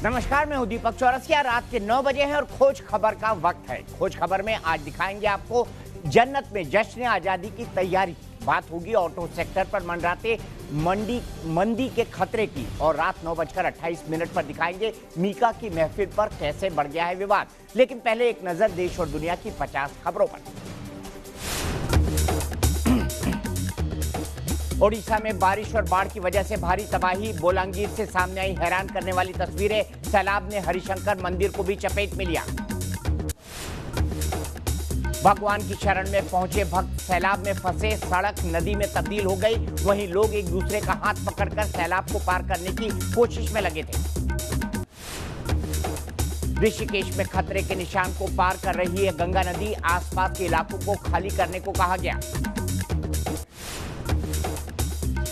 नमस्कार, मैं हूं दीपक चौरसिया। रात के 9 बजे हैं और खोज खबर का वक्त है। खोज खबर में आज दिखाएंगे आपको जन्नत में जश्न आजादी की तैयारी। बात होगी ऑटो सेक्टर पर मंडराते मंदी के खतरे की। और रात 9:28 पर दिखाएंगे मीका की महफिल पर कैसे बढ़ गया है विवाद। लेकिन पहले एक नजर देश और दुनिया की 50 खबरों पर। ओडिशा में बारिश और बाढ़ की वजह से भारी तबाही। बोलांगीर से सामने आई हैरान करने वाली तस्वीरें। सैलाब ने हरिशंकर मंदिर को भी चपेट में लिया। भगवान की शरण में पहुंचे भक्त सैलाब में फंसे, सड़क नदी में तब्दील हो गई। वहीं लोग एक दूसरे का हाथ पकड़कर सैलाब को पार करने की कोशिश में लगे थे। ऋषिकेश में खतरे के निशान को पार कर रही है गंगा नदी। आसपास के इलाकों को खाली करने को कहा गया।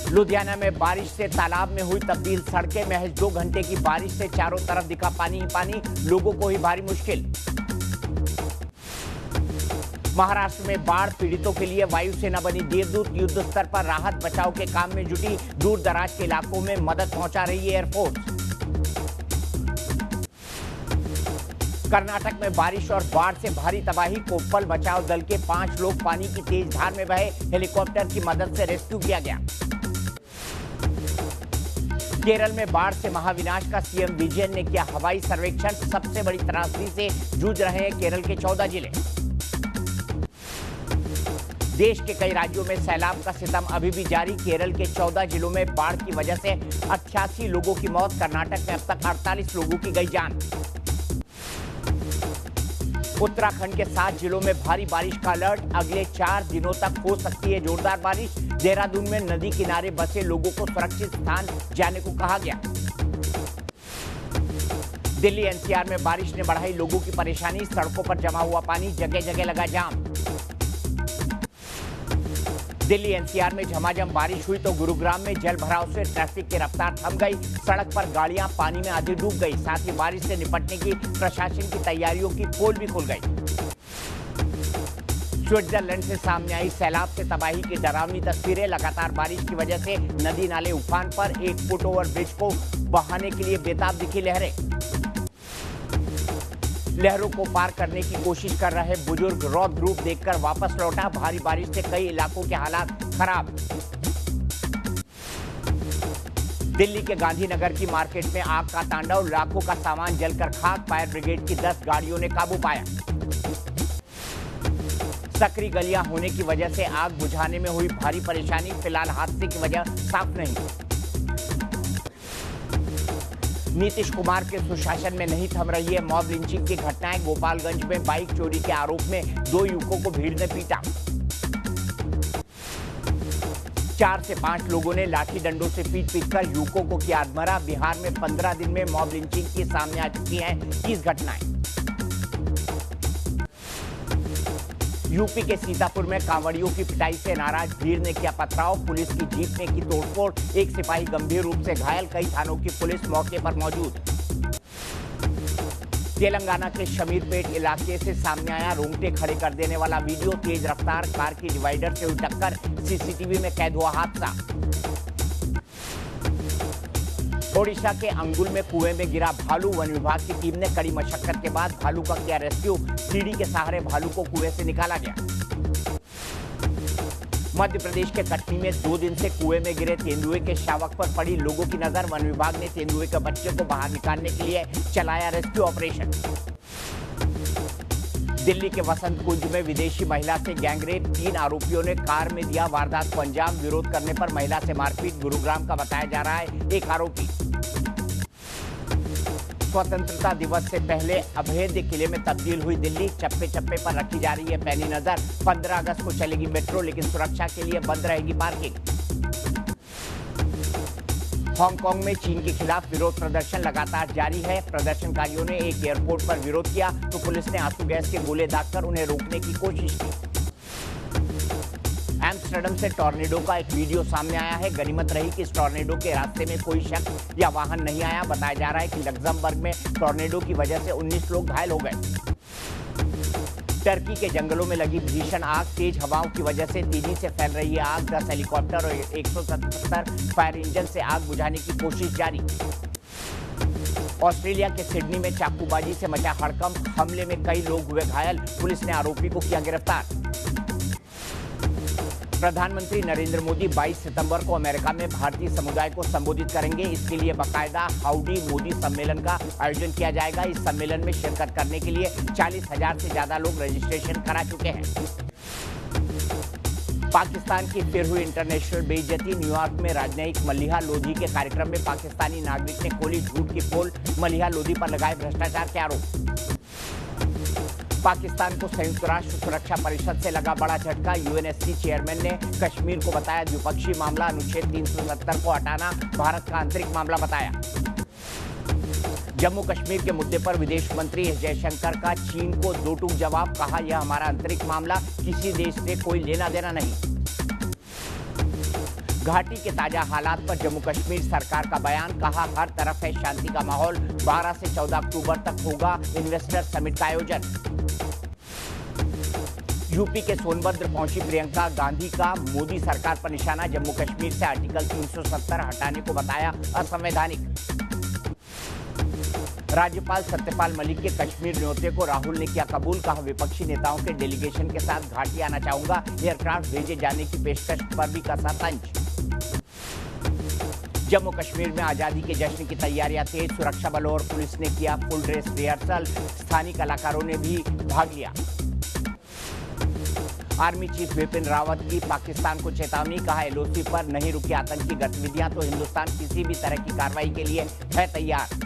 लुधियाना में बारिश से तालाब में हुई तब्दील सड़कें। महज 2 घंटे की बारिश से चारों तरफ दिखा पानी ही पानी। लोगों को ही भारी मुश्किल। महाराष्ट्र में बाढ़ पीड़ितों के लिए वायुसेना बनी देवदूत। युद्ध स्तर पर राहत बचाव के काम में जुटी। दूर दराज के इलाकों में मदद पहुंचा रही है एयरफोर्स। कर्नाटक में बारिश और बाढ़ से भारी तबाही। कोप्पल बचाव दल के 5 लोग पानी की तेज धार में बहे। हेलीकॉप्टर की मदद से रेस्क्यू किया गया। केरल में बाढ़ से महाविनाश का सीएम विजयन ने किया हवाई सर्वेक्षण। सबसे बड़ी त्रासदी से जूझ रहे हैं केरल के 14 जिले। देश के कई राज्यों में सैलाब का सितम अभी भी जारी। केरल के 14 जिलों में बाढ़ की वजह से 88 लोगों की मौत। कर्नाटक में अब तक 48 लोगों की गई जान। उत्तराखंड के 7 जिलों में भारी बारिश का अलर्ट। अगले 4 दिनों तक हो सकती है जोरदार बारिश। देहरादून में नदी किनारे बसे लोगों को सुरक्षित स्थान जाने को कहा गया। दिल्ली एनसीआर में बारिश ने बढ़ाई लोगों की परेशानी। सड़कों पर जमा हुआ पानी, जगह जगह लगा जाम। दिल्ली एनसीआर में झमाझम बारिश हुई तो गुरुग्राम में जल भराव से ट्रैफिक की रफ्तार थम गई। सड़क पर गाड़ियां पानी में आधी डूब गई। साथ ही बारिश से निपटने की प्रशासन की तैयारियों की पोल भी खुल गई। स्विट्जरलैंड से सामने आई सैलाब से तबाही की डरावनी तस्वीरें। लगातार बारिश की वजह से नदी नाले उफान पर। 1 फुट ओवर ब्रिज को बहाने के लिए बेताब दिखी लहरें। लहरों को पार करने की कोशिश कर रहे बुजुर्ग रौद्र रूप देखकर वापस लौटा। भारी बारिश से कई इलाकों के हालात खराब। दिल्ली के गांधीनगर की मार्केट में आग का तांडव। लाखों का सामान जलकर खाक। फायर ब्रिगेड की 10 गाड़ियों ने काबू पाया। सकरी गलियां होने की वजह से आग बुझाने में हुई भारी परेशानी। फिलहाल हादसे की वजह साफ नहीं। नीतीश कुमार के सुशासन में नहीं थम रही है मॉब लिंचिंग की घटनाएं। गोपालगंज में बाइक चोरी के आरोप में 2 युवकों को भीड़ ने पीटा। 4 से 5 लोगों ने लाठी डंडों से पीट-पीटकर युवकों को किया अधमरा। बिहार में 15 दिन में मॉब लिंचिंग की सामने आ चुकी हैं 30 घटनाएं। यूपी के सीतापुर में कांवड़ियों की पिटाई से नाराज भीड़ ने किया पथराव। पुलिस की जीप में की तोड़फोड़। 1 सिपाही गंभीर रूप से घायल। कई थानों की पुलिस मौके पर मौजूद। तेलंगाना के शमीरपेट इलाके से सामने आया रोंगटे खड़े कर देने वाला वीडियो। तेज रफ्तार कार की डिवाइडर से हुई टक्कर। सीसीटीवी में कैद हुआ हादसा। ओडिशा के अंगुल में कुएं में गिरा भालू। वन विभाग की टीम ने कड़ी मशक्कत के बाद भालू का किया रेस्क्यू। सीढ़ी के सहारे भालू को कुएं से निकाला गया। मध्य प्रदेश के कटनी में 2 दिन से कुएं में गिरे तेंदुए के शावक पर पड़ी लोगों की नजर। वन विभाग ने तेंदुए के बच्चे को बाहर निकालने के लिए चलाया रेस्क्यू ऑपरेशन। दिल्ली के वसंत कुंज में विदेशी महिला से गैंगरेप। 3 आरोपियों ने कार में दिया वारदात को अंजाम। विरोध करने पर महिला से मारपीट। गुरुग्राम का बताया जा रहा है एक आरोपी। स्वतंत्रता दिवस से पहले अभेद्य किले में तब्दील हुई दिल्ली। चप्पे चप्पे पर रखी जा रही है पैनी नजर। 15 अगस्त को चलेगी मेट्रो, लेकिन सुरक्षा के लिए बंद रहेगी पार्किंग। हांगकांग में चीन के खिलाफ विरोध प्रदर्शन लगातार जारी है। प्रदर्शनकारियों ने एक एयरपोर्ट पर विरोध किया तो पुलिस ने आंसू गैस के गोले दागकर उन्हें रोकने की कोशिश की। एम्स्टर्डम से टॉर्नेडो का एक वीडियो सामने आया है। गनीमत रही कि इस टॉर्नेडो के रास्ते में कोई शख्स या वाहन नहीं आया। बताया जा रहा है कि लग्जमबर्ग में टॉर्नेडो की वजह से 19 लोग घायल हो गए। टर्की के जंगलों में लगी भीषण आग। तेज हवाओं की वजह से तेजी से फैल रही है आग। 10 हेलीकॉप्टर और 177 फायर इंजन से आग बुझाने की कोशिश जारी। ऑस्ट्रेलिया के सिडनी में चाकूबाजी से मचा हड़कंप, हमले में कई लोग हुए घायल, पुलिस ने आरोपी को किया गिरफ्तार। प्रधानमंत्री नरेंद्र मोदी 22 सितंबर को अमेरिका में भारतीय समुदाय को संबोधित करेंगे। इसके लिए बाकायदा हाउडी मोदी सम्मेलन का आयोजन किया जाएगा। इस सम्मेलन में शिरकत करने के लिए 40,000 से ज्यादा लोग रजिस्ट्रेशन करा चुके हैं। पाकिस्तान की फिर हुई इंटरनेशनल बेइज्जती, न्यूयॉर्क में राजनयिक मलिहा लोधी के कार्यक्रम में पाकिस्तानी नागरिक ने खोली झूठ की पोल, मलिहा लोधी पर लगाए भ्रष्टाचार के आरोप। पाकिस्तान को संयुक्त राष्ट्र सुरक्षा परिषद से लगा बड़ा झटका, यूएनएससी चेयरमैन ने कश्मीर को बताया द्विपक्षीय मामला, अनुच्छेद 370 को हटाना भारत का आंतरिक मामला बताया। जम्मू कश्मीर के मुद्दे पर विदेश मंत्री एस जयशंकर का चीन को दो टूक जवाब, कहा यह हमारा आंतरिक मामला, किसी देश से कोई लेना देना नहीं। घाटी के ताजा हालात पर जम्मू कश्मीर सरकार का बयान, कहा हर तरफ है शांति का माहौल, 12 से 14 अक्टूबर तक होगा इन्वेस्टर समिट का आयोजन। यूपी के सोनभद्र पहुंची प्रियंका गांधी का मोदी सरकार पर निशाना, जम्मू कश्मीर से आर्टिकल 370 हटाने को बताया असंवैधानिक। राज्यपाल सत्यपाल मलिक के कश्मीर न्योते को राहुल ने किया कबूल, कहा विपक्षी नेताओं के डेलीगेशन के साथ घाटी आना चाहूंगा, एयरक्राफ्ट भेजे जाने की पेशकश पर भी कसा तंज। जम्मू कश्मीर में आजादी के जश्न की तैयारियां तेज, सुरक्षा बलों और पुलिस ने किया फुल ड्रेस रिहर्सल, स्थानीय कलाकारों ने भी भाग लिया। आर्मी चीफ बिपिन रावत की पाकिस्तान को चेतावनी, कहा एलओसी पर नहीं रुकी आतंकी गतिविधियां तो हिंदुस्तान किसी भी तरह की कार्रवाई के लिए है तैयार।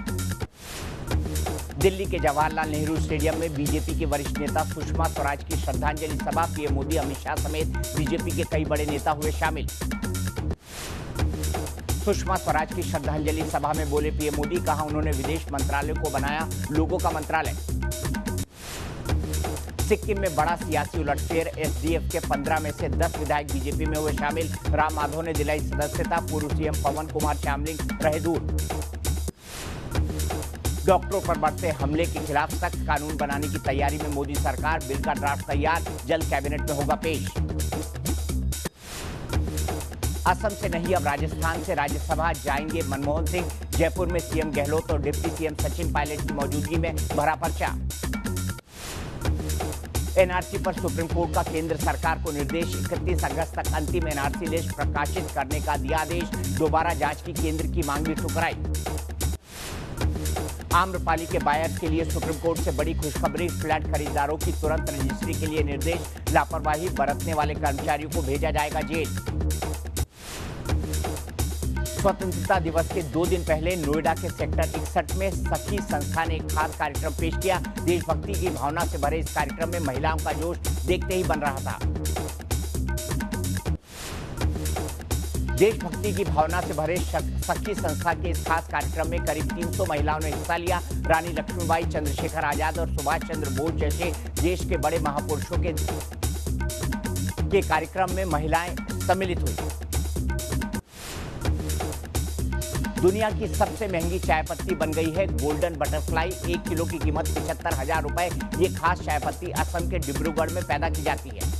दिल्ली के जवाहरलाल नेहरू स्टेडियम में बीजेपी के वरिष्ठ नेता सुषमा स्वराज की श्रद्धांजलि सभा, पीएम मोदी, अमित शाह समेत बीजेपी के कई बड़े नेता हुए शामिल। सुषमा स्वराज की श्रद्धांजलि सभा में बोले पीएम मोदी, कहा उन्होंने विदेश मंत्रालय को बनाया लोगों का मंत्रालय। सिक्किम में बड़ा सियासी उलटफेर, एसडीएफ के 15 में से 10 विधायक बीजेपी में हुए शामिल, राम माधव ने दिलाई सदस्यता, पूर्व सीएम पवन कुमार चामलिंग रहे दूर। डॉक्टरों पर बढ़ते हमले के खिलाफ सख्त कानून बनाने की तैयारी में मोदी सरकार, बिल का ड्राफ्ट तैयार, जल्द कैबिनेट में होगा पेश। असम से नहीं अब राजस्थान से राज्यसभा जाएंगे मनमोहन सिंह, जयपुर में सीएम गहलोत और डिप्टी सीएम सचिन पायलट की मौजूदगी में भरा पर्चा। एनआरसी पर सुप्रीम कोर्ट का केंद्र सरकार को निर्देश, 31 अगस्त तक अंतिम एनआरसी लिस्ट प्रकाशित करने का दिया आदेश, दोबारा जांच की केंद्र की मांग भी ठुकराई। आम्रपाली के बायर्स के लिए सुप्रीम कोर्ट से बड़ी खुशखबरी, फ्लैट खरीदारों की तुरंत रजिस्ट्री के लिए निर्देश, लापरवाही बरतने वाले कर्मचारियों को भेजा जाएगा जेल। स्वतंत्रता दिवस के 2 दिन पहले नोएडा के सेक्टर 61 में सखी संस्था ने एक खास कार्यक्रम पेश किया। देशभक्ति की भावना से भरे इस कार्यक्रम में महिलाओं का जोश देखते ही बन रहा था। देशभक्ति की भावना से भरे सखी संस्था के इस खास कार्यक्रम में करीब 300 महिलाओं ने हिस्सा लिया। रानी लक्ष्मीबाई, चंद्रशेखर आजाद और सुभाष चंद्र बोस जैसे देश के बड़े महापुरुषों के कार्यक्रम में महिलाएं सम्मिलित हुई। दुनिया की सबसे महंगी चाय पत्ती बन गई है गोल्डन बटरफ्लाई, 1 किलो की कीमत 75,000 रुपए। ये खास चाय पत्ती असम के डिब्रूगढ़ में पैदा की जाती है।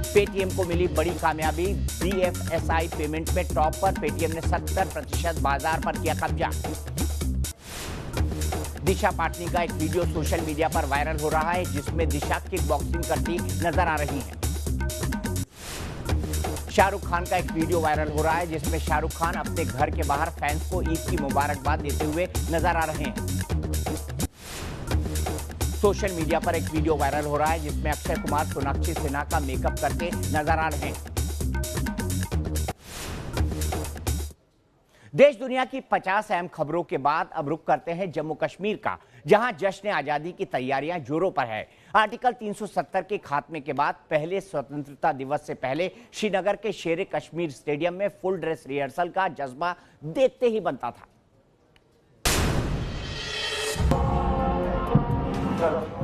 पेटीएम को मिली बड़ी कामयाबी, बीएफएसआई पेमेंट में टॉप पर, पेटीएम ने 70% बाजार पर किया कब्जा। दिशा पाटनी का एक वीडियो सोशल मीडिया पर वायरल हो रहा है, जिसमें दिशा किक बॉक्सिंग करती नजर आ रही है। शाहरुख खान का एक वीडियो वायरल हो रहा है, जिसमें शाहरुख खान अपने घर के बाहर फैंस को ईद की मुबारकबाद देते हुए नजर आ रहे हैं। सोशल मीडिया पर एक वीडियो वायरल हो रहा है, जिसमें अक्षय कुमार सोनाक्षी सिन्हा का मेकअप करते नजर आ रहे हैं। देश दुनिया की 50 अहम खबरों के बाद अब रुख करते हैं जम्मू कश्मीर का, जहां जश्न आजादी की तैयारियां जोरों पर है। आर्टिकल 370 के खात्मे के बाद पहले स्वतंत्रता दिवस से पहले श्रीनगर के शेर कश्मीर स्टेडियम में फुल ड्रेस रिहर्सल का जज्बा देखते ही बनता था।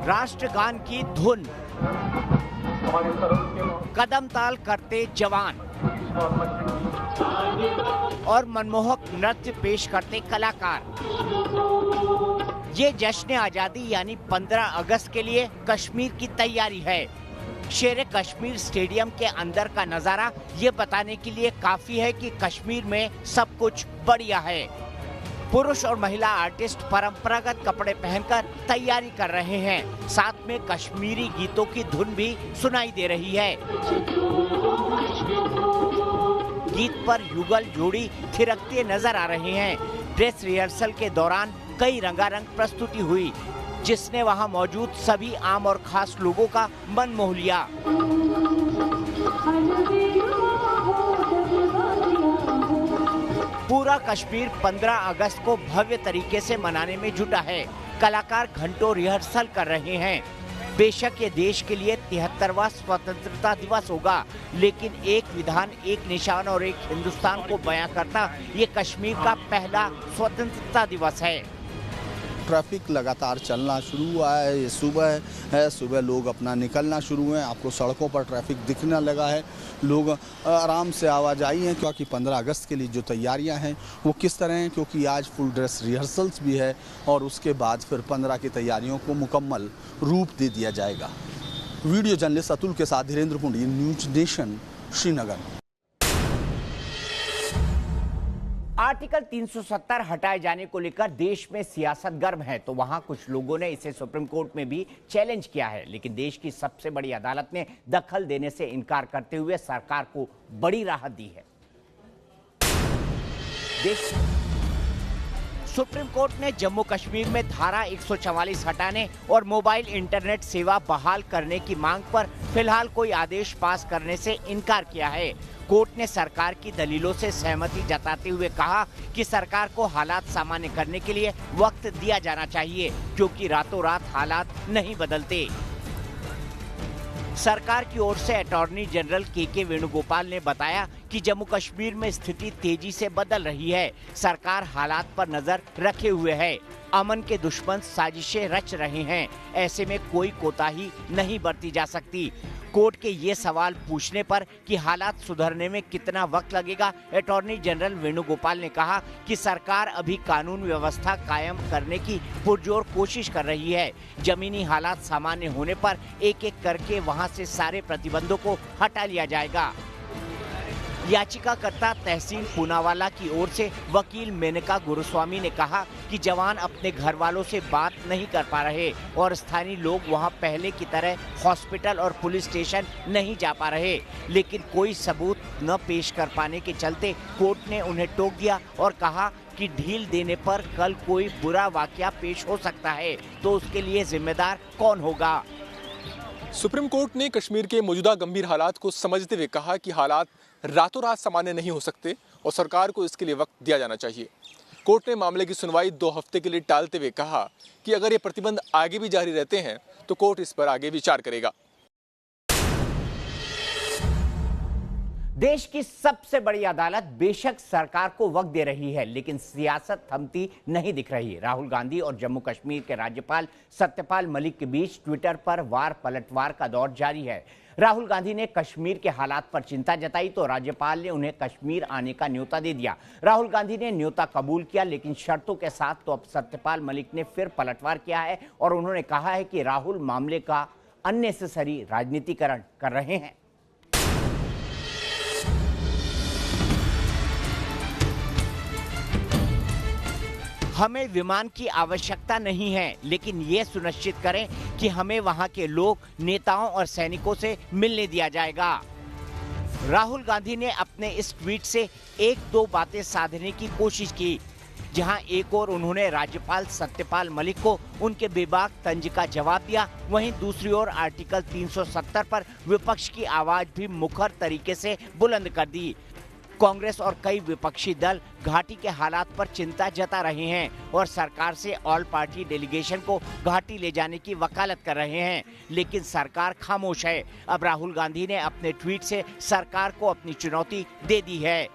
राष्ट्रगान की धुन, कदम ताल करते जवान और मनमोहक नृत्य पेश करते कलाकार। ये जश्न आजादी यानी 15 अगस्त के लिए कश्मीर की तैयारी है। शेर कश्मीर स्टेडियम के अंदर का नजारा ये बताने के लिए काफी है कि कश्मीर में सब कुछ बढ़िया है। पुरुष और महिला आर्टिस्ट परंपरागत कपड़े पहनकर तैयारी कर रहे हैं। साथ में कश्मीरी गीतों की धुन भी सुनाई दे रही है। गीत पर युगल जोड़ी थिरकते नजर आ रहे हैं। ड्रेस रिहर्सल के दौरान कई रंगारंग प्रस्तुति हुई, जिसने वहां मौजूद सभी आम और खास लोगों का मन मोह लिया। पूरा कश्मीर 15 अगस्त को भव्य तरीके से मनाने में जुटा है। कलाकार घंटों रिहर्सल कर रहे हैं। बेशक ये देश के लिए 73वां स्वतंत्रता दिवस होगा, लेकिन एक विधान, एक निशान और एक हिंदुस्तान को बयां करता ये कश्मीर का पहला स्वतंत्रता दिवस है। ट्रैफिक लगातार चलना शुरू हुआ है। ये सुबह है, सुबह लोग अपना निकलना शुरू हुए हैं। आपको सड़कों पर ट्रैफिक दिखने लगा है। लोग आराम से आवाजाही हैं, क्योंकि 15 अगस्त के लिए जो तैयारियां हैं वो किस तरह हैं, क्योंकि आज फुल ड्रेस रिहर्सल्स भी है और उसके बाद फिर 15 की तैयारियों को मुकम्मल रूप दे दिया जाएगा। वीडियो जर्नलिस्ट अतुल के साथ Dhirendra Pundi, news nation, Srinagar. Article 370 हटाए जाने को लेकर देश में सियासत गर्म है, तो वहां कुछ लोगों ने इसे सुप्रीम कोर्ट में भी चैलेंज किया है। लेकिन देश की सबसे बड़ी अदालत ने दखल देने से इनकार करते हुए सरकार को बड़ी राहत दी है। सुप्रीम कोर्ट ने जम्मू कश्मीर में धारा 144 हटाने और मोबाइल इंटरनेट सेवा बहाल करने की मांग पर फिलहाल कोई आदेश पास करने से इनकार किया है। कोर्ट ने सरकार की दलीलों से सहमति जताते हुए कहा कि सरकार को हालात सामान्य करने के लिए वक्त दिया जाना चाहिए, क्योंकि रातों रात हालात नहीं बदलते। सरकार की ओर से अटॉर्नी जनरल के वेणुगोपाल ने बताया कि जम्मू कश्मीर में स्थिति तेजी से बदल रही है। सरकार हालात पर नजर रखे हुए है। अमन के दुश्मन साजिशें रच रहे हैं। ऐसे में कोई कोताही नहीं बरती जा सकती। कोर्ट के ये सवाल पूछने पर कि हालात सुधरने में कितना वक्त लगेगा, अटॉर्नी जनरल वेणुगोपाल ने कहा कि सरकार अभी कानून व्यवस्था कायम करने की पुरजोर कोशिश कर रही है। जमीनी हालात सामान्य होने पर एक एक करके वहां से सारे प्रतिबंधों को हटा लिया जाएगा। याचिकाकर्ता तहसीन पूनावाला की ओर से वकील मेनका गुरुस्वामी ने कहा कि जवान अपने घर वालों से बात नहीं कर पा रहे और स्थानीय लोग वहां पहले की तरह हॉस्पिटल और पुलिस स्टेशन नहीं जा पा रहे, लेकिन कोई सबूत न पेश कर पाने के चलते कोर्ट ने उन्हें टोक दिया और कहा कि ढील देने पर कल कोई बुरा वाकया पेश हो सकता है, तो उसके लिए जिम्मेदार कौन होगा। सुप्रीम कोर्ट ने कश्मीर के मौजूदा गंभीर हालात को समझते हुए कहा कि हालात रातों रात सामान्य नहीं हो सकते और सरकार को इसके लिए वक्त दिया जाना चाहिए। कोर्ट ने मामले की सुनवाई 2 हफ्ते के लिए टालते हुए कहा कि अगर ये प्रतिबंध आगे भी जारी रहते हैं तो कोर्ट इस पर आगे विचार करेगा। देश की सबसे बड़ी अदालत बेशक सरकार को वक्त दे रही है, लेकिन सियासत थमती नहीं दिख रही। राहुल गांधी और जम्मू कश्मीर के राज्यपाल सत्यपाल मलिक के बीच ट्विटर पर वार पलटवार का दौर जारी है। राहुल गांधी ने कश्मीर के हालात पर चिंता जताई तो राज्यपाल ने उन्हें कश्मीर आने का न्योता दे दिया। राहुल गांधी ने न्योता कबूल किया, लेकिन शर्तों के साथ। तो अब सत्यपाल मलिक ने फिर पलटवार किया है और उन्होंने कहा है कि राहुल मामले का अननेसेसरी राजनीतिकरण कर रहे हैं। हमें विमान की आवश्यकता नहीं है, लेकिन ये सुनिश्चित करें कि हमें वहां के लोग, नेताओं और सैनिकों से मिलने दिया जाएगा। राहुल गांधी ने अपने इस ट्वीट से 1-2 बातें साधने की कोशिश की, जहां एक और उन्होंने राज्यपाल सत्यपाल मलिक को उनके बेबाक तंज का जवाब दिया, वहीं दूसरी ओर आर्टिकल 370 पर विपक्ष की आवाज भी मुखर तरीके से बुलंद कर दी। कांग्रेस और कई विपक्षी दल घाटी के हालात पर चिंता जता रहे हैं और सरकार से ऑल पार्टी डेलीगेशन को घाटी ले जाने की वकालत कर रहे हैं, लेकिन सरकार खामोश है। अब राहुल गांधी ने अपने ट्वीट से सरकार को अपनी चुनौती दे दी है।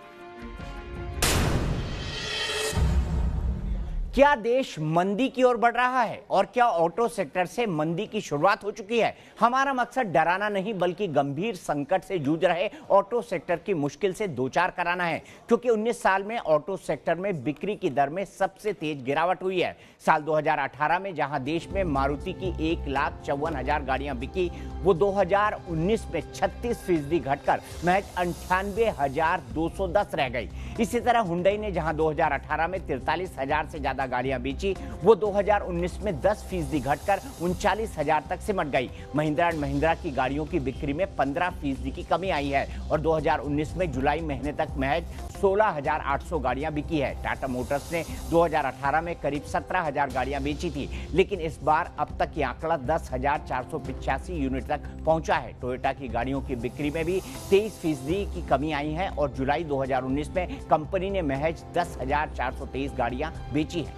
क्या देश मंदी की ओर बढ़ रहा है और क्या ऑटो सेक्टर से मंदी की शुरुआत हो चुकी है? हमारा मकसद डराना नहीं बल्कि गंभीर संकट से जूझ रहे ऑटो सेक्टर की मुश्किल से दो चार कराना है, क्योंकि 19 साल में ऑटो सेक्टर में बिक्री की दर में सबसे तेज गिरावट हुई है। साल 2018 में जहां देश में मारुति की 1,54,000 गाड़ियां बिकी, वो 2019 में 36% घटकर महज 98,210 रह गई। इसी तरह हुंडई ने जहां 2018 में 43,000 से ज्यादा गाड़ियां बेची, वो 2019 में 10% घटकर 39,000 तक सिमट गई। महिंद्रा एंड महिंद्रा की गाड़ियों की बिक्री में 15% की कमी आई है और 2019 में जुलाई महीने तक महज 16,800 गाड़ियां बिकी है। टाटा मोटर्स ने 2018 में करीब 17,000 गाड़ियां बेची थी, लेकिन इस बार अब तक ये आंकड़ा 10,485 यूनिट तक पहुंचा है। टोयोटा की गाड़ियों की बिक्री में भी 23% की कमी आई है और जुलाई 2019 में कंपनी ने महज 10,423 गाड़ियां बेची है।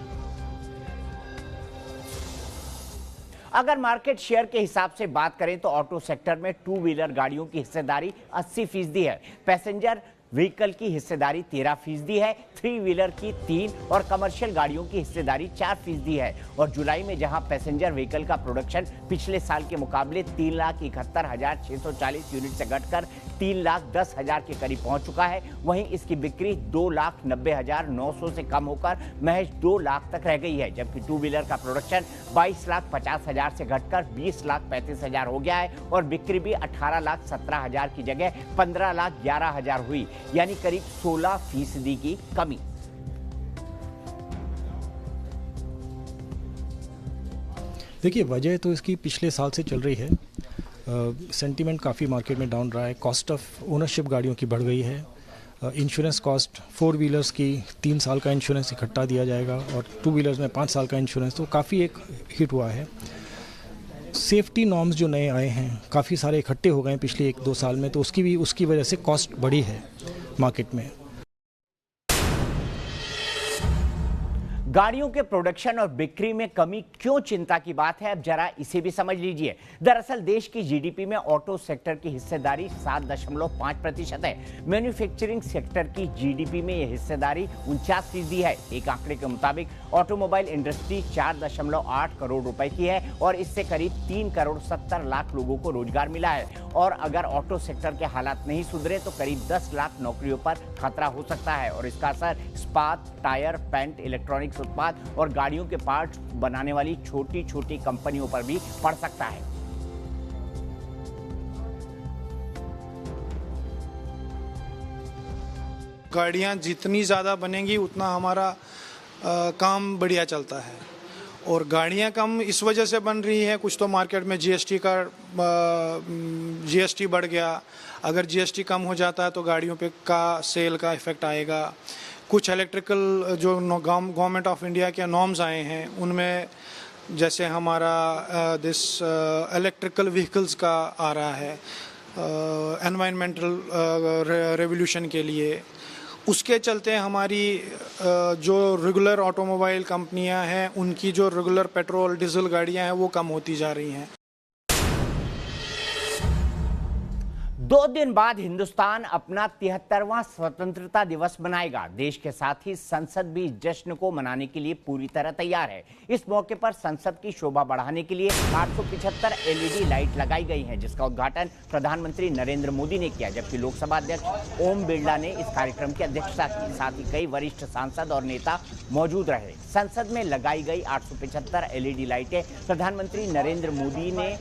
अगर मार्केट शेयर के हिसाब से बात करें तो ऑटो सेक्टर में टू व्हीलर गाड़ियों की हिस्सेदारी 80% है, पैसेंजर व्हीकल की हिस्सेदारी 13% है, 3 व्हीलर की 3 और कमर्शियल गाड़ियों की हिस्सेदारी 4% है। और जुलाई में जहां पैसेंजर व्हीकल का प्रोडक्शन पिछले साल के मुकाबले 3,71,640 यूनिट से घटकर 3,10,000 के करीब पहुंच चुका है, वहीं इसकी बिक्री 2,90,900 से कम होकर महज 2 लाख तक रह गई है। जबकि टू व्हीलर का प्रोडक्शन 22,50,000 से घटकर 20,35,000 हो गया है और बिक्री भी 18,17,000 की जगह 15,11,000 हुई, यानी करीब 16% की कमी। देखिए, वजह तो इसकी पिछले साल से चल रही है। सेंटीमेंट काफ़ी मार्केट में डाउन रहा है। कॉस्ट ऑफ ओनरशिप गाड़ियों की बढ़ गई है। इंश्योरेंस कॉस्ट 4 व्हीलर्स की 3 साल का इंश्योरेंस इकट्ठा दिया जाएगा और 2 व्हीलर्स में 5 साल का इंश्योरेंस, तो काफ़ी एक हिट हुआ है। सेफ्टी नॉर्म्स जो नए आए हैं काफ़ी सारे इकट्ठे हो गए हैं पिछले 1-2 साल में, तो उसकी वजह से कॉस्ट बढ़ी है मार्केट में। गाड़ियों के प्रोडक्शन और बिक्री में कमी क्यों चिंता की बात है, अब जरा इसे भी समझ लीजिए। दरअसल देश की जीडीपी में ऑटो सेक्टर की हिस्सेदारी 7.5% है। मैन्युफैक्चरिंग सेक्टर की जीडीपी में यह हिस्सेदारी 49% है। एक आंकड़े के मुताबिक ऑटोमोबाइल इंडस्ट्री 4.8 करोड़ रुपए की है और इससे करीब 3,70,00,000 लोगों को रोजगार मिला है। और अगर ऑटो सेक्टर के हालात नहीं सुधरे तो करीब 10 लाख नौकरियों पर खतरा हो सकता है और इसका असर इस्पात, टायर, पेंट, इलेक्ट्रॉनिक्स उत्पाद और गाड़ियों के पार्ट्स बनाने वाली छोटी छोटी कंपनियों पर भी पड़ सकता है। गाड़ियां जितनी ज़्यादा बनेंगी उतना हमारा काम बढ़िया चलता है और गाड़ियां कम इस वजह से बन रही है। कुछ तो मार्केट में जीएसटी बढ़ गया। अगर जीएसटी कम हो जाता है तो गाड़ियों पे का सेल का इफेक्ट आएगा। कुछ इलेक्ट्रिकल जो गवर्नमेंट ऑफ इंडिया के नॉर्म्स आए हैं उनमें जैसे हमारा इलेक्ट्रिकल व्हीकल्स का आ रहा है एनवायरमेंटल रेवोल्यूशन के लिए, उसके चलते हमारी जो रेगुलर ऑटोमोबाइल कंपनियां हैं उनकी जो रेगुलर पेट्रोल डीजल गाड़ियां हैं वो कम होती जा रही हैं। 2 दिन बाद हिंदुस्तान अपना 73वां स्वतंत्रता दिवस मनाएगा। देश के साथ ही संसद भी इस जश्न को मनाने के लिए पूरी तरह तैयार है। इस मौके पर संसद की शोभा बढ़ाने के लिए 875 एलईडी लाइट लगाई गई हैं, जिसका उद्घाटन प्रधानमंत्री नरेंद्र मोदी ने किया, जबकि लोकसभा अध्यक्ष ओम बिरला ने इस कार्यक्रम की अध्यक्षता की। साथ ही कई वरिष्ठ सांसद और नेता मौजूद रहे। संसद में लगाई गई 875 एलईडी लाइटें प्रधानमंत्री नरेंद्र मोदी ने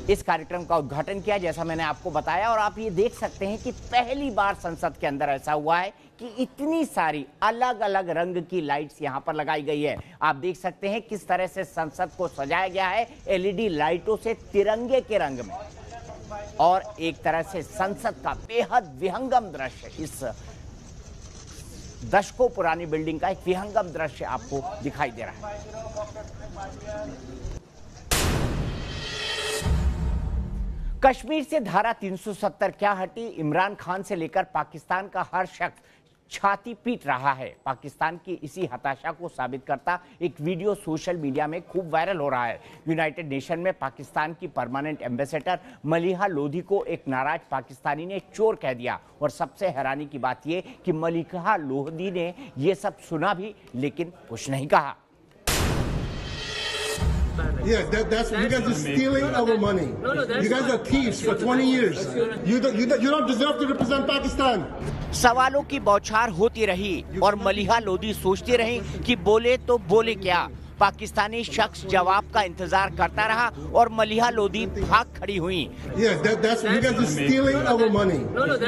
इस कार्यक्रम का उद्घाटन किया, जैसा मैंने आपको बताया। और आप ये देख सकते हैं कि पहली बार संसद के अंदर ऐसा हुआ है कि इतनी सारी अलग अलग रंग की लाइट्स यहां पर लगाई गई है। आप देख सकते हैं किस तरह से संसद को सजाया गया है एलईडी लाइटों से, तिरंगे के रंग में। और एक तरह से संसद का बेहद विहंगम दृश्य, इस दशकों पुरानी बिल्डिंग का एक विहंगम दृश्य आपको दिखाई दे रहा है। कश्मीर से धारा 370 क्या हटी? इमरान खान से लेकर पाकिस्तान का हर शख्स छाती पीट रहा है। पाकिस्तान की इसी हताशा को साबित करता एक वीडियो सोशल मीडिया में खूब वायरल हो रहा है। यूनाइटेड नेशन में पाकिस्तान की परमानेंट एम्बेसडर मलिहा लोधी को एक नाराज पाकिस्तानी ने चोर कह दिया। और सबसे हैरानी की बात यह कि मलिहा लोधी ने यह सब सुना भी लेकिन कुछ नहीं कहा। Yeah, that's you guys are stealing our money. You guys are thieves for 20 years. You don't deserve to represent Pakistan. सवालों की बौछार होती रही और मलिहा लोधी सोचती रही कि बोले तो बोले क्या। पाकिस्तानी शख्स जवाब का इंतजार करता रहा और मलिहा लोधी भाग खड़ी हुई। Yeah, that's you guys are stealing our money.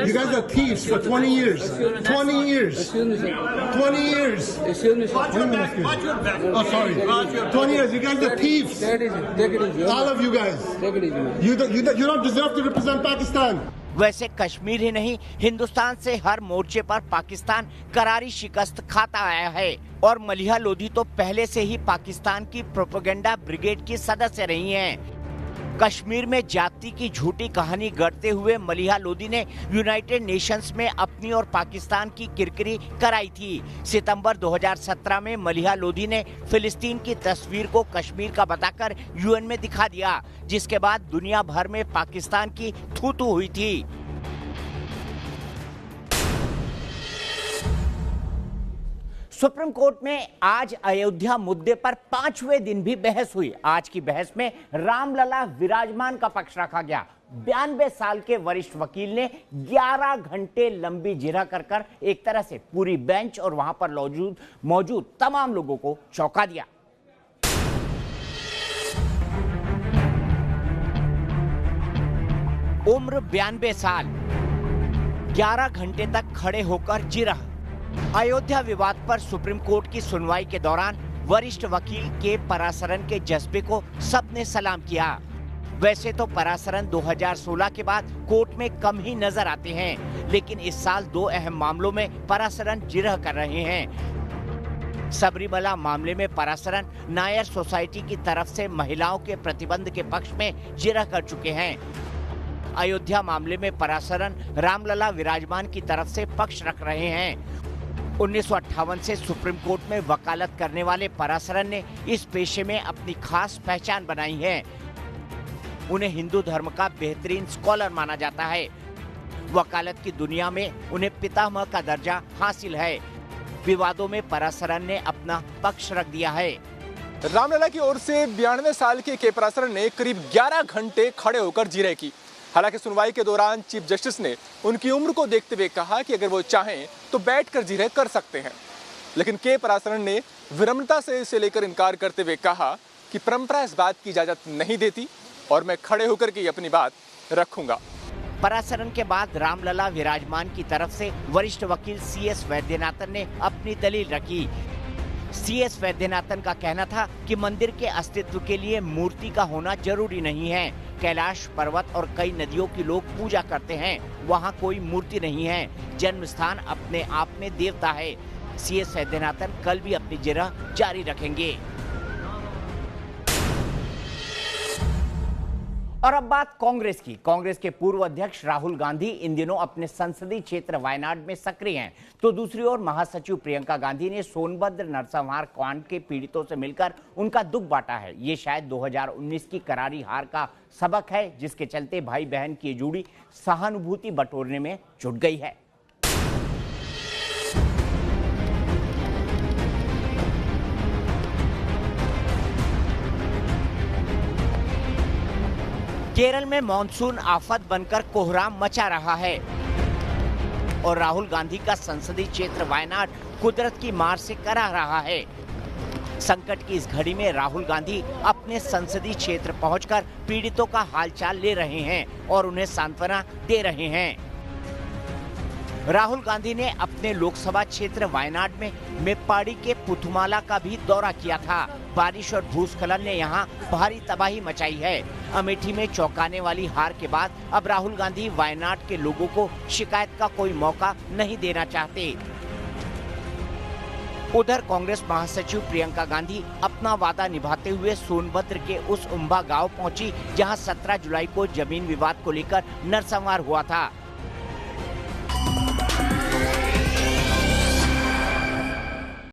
You guys are thieves for 20 years. 20 years. 20 years. Oh, sorry. 20 years. You guys are thieves. All of you guys. You don't deserve to represent Pakistan. वैसे कश्मीर ही नहीं, हिंदुस्तान से हर मोर्चे पर पाकिस्तान करारी शिकस्त खाता आया है। और मलिहा लोधी तो पहले से ही पाकिस्तान की प्रोपेगेंडा ब्रिगेड की सदस्य रही हैं। कश्मीर में जाति की झूठी कहानी गढ़ते हुए मलिहा लोधी ने यूनाइटेड नेशंस में अपनी और पाकिस्तान की किरकिरी कराई थी। सितंबर 2017 में मलिहा लोधी ने फिलिस्तीन की तस्वीर को कश्मीर का बताकर यूएन में दिखा दिया, जिसके बाद दुनिया भर में पाकिस्तान की थू-थू हुई थी। सुप्रीम कोर्ट में आज अयोध्या मुद्दे पर 5वें दिन भी बहस हुई। आज की बहस में रामलला विराजमान का पक्ष रखा गया। 92 साल के वरिष्ठ वकील ने 11 घंटे लंबी जिरह कर एक तरह से पूरी बेंच और वहां पर मौजूद तमाम लोगों को चौंका दिया। उम्र 92 साल, 11 घंटे तक खड़े होकर जिरह। अयोध्या विवाद पर सुप्रीम कोर्ट की सुनवाई के दौरान वरिष्ठ वकील के परासरन के जज्बे को सबने सलाम किया। वैसे तो परासरन 2016 के बाद कोर्ट में कम ही नजर आते हैं, लेकिन इस साल 2 अहम मामलों में परासरन जिरह कर रहे हैं। सबरीमला मामले में परासरन नायर सोसाइटी की तरफ से महिलाओं के प्रतिबंध के पक्ष में जिरह कर चुके हैं। अयोध्या मामले में परासरन रामलला विराजमान की तरफ से पक्ष रख रहे हैं। 1958 से सुप्रीम कोर्ट में वकालत करने वाले परासरन ने इस पेशे में अपनी खास पहचान बनाई है। उन्हें हिंदू धर्म का बेहतरीन स्कॉलर माना जाता है। वकालत की दुनिया में उन्हें पितामह का दर्जा हासिल है। विवादों में परासरन ने अपना पक्ष रख दिया है। रामलला की ओर से 92 साल के परासरन ने करीब 11 घंटे खड़े होकर जिरह की। हालांकि सुनवाई के दौरान चीफ जस्टिस ने उनकी उम्र को देखते हुए कहा कि अगर वो चाहें तो बैठकर जिरह कर सकते हैं, लेकिन के परासरन ने विनम्रता से इसे लेकर इनकार करते हुए कहा कि परंपरा इस बात की इजाजत नहीं देती और मैं खड़े होकर के अपनी बात रखूंगा। परासरन के बाद रामलला विराजमान की तरफ से वरिष्ठ वकील CS वैद्यनाथन ने अपनी दलील रखी। CS वैद्यनाथन का कहना था कि मंदिर के अस्तित्व के लिए मूर्ति का होना जरूरी नहीं है। कैलाश पर्वत और कई नदियों की लोग पूजा करते हैं, वहाँ कोई मूर्ति नहीं है। जन्म स्थान अपने आप में देवता है। CS वैद्यनाथन कल भी अपनी जिरह जारी रखेंगे। और अब बात कांग्रेस की। कांग्रेस के पूर्व अध्यक्ष राहुल गांधी इन दिनों अपने संसदीय क्षेत्र वायनाड में सक्रिय हैं, तो दूसरी ओर महासचिव प्रियंका गांधी ने सोनभद्र नरसंहार कांड के पीड़ितों से मिलकर उनका दुख बांटा है। ये शायद 2019 की करारी हार का सबक है, जिसके चलते भाई बहन की जोड़ी सहानुभूति बटोरने में जुट गई है। केरल में मॉनसून आफत बनकर कोहराम मचा रहा है और राहुल गांधी का संसदीय क्षेत्र वायनाड कुदरत की मार से करा रहा है। संकट की इस घड़ी में राहुल गांधी अपने संसदीय क्षेत्र पहुंचकर पीड़ितों का हालचाल ले रहे हैं और उन्हें सांत्वना दे रहे हैं। राहुल गांधी ने अपने लोकसभा क्षेत्र वायनाड में मेप्पाड़ी के पुथुमाला का भी दौरा किया था। बारिश और भूस्खलन ने यहां भारी तबाही मचाई है। अमेठी में चौंकाने वाली हार के बाद अब राहुल गांधी वायनाड के लोगों को शिकायत का कोई मौका नहीं देना चाहते। उधर कांग्रेस महासचिव प्रियंका गांधी अपना वादा निभाते हुए सोनभद्र के उस उम्बा गांव पहुंची, जहां 17 जुलाई को जमीन विवाद को लेकर नरसंहार हुआ था।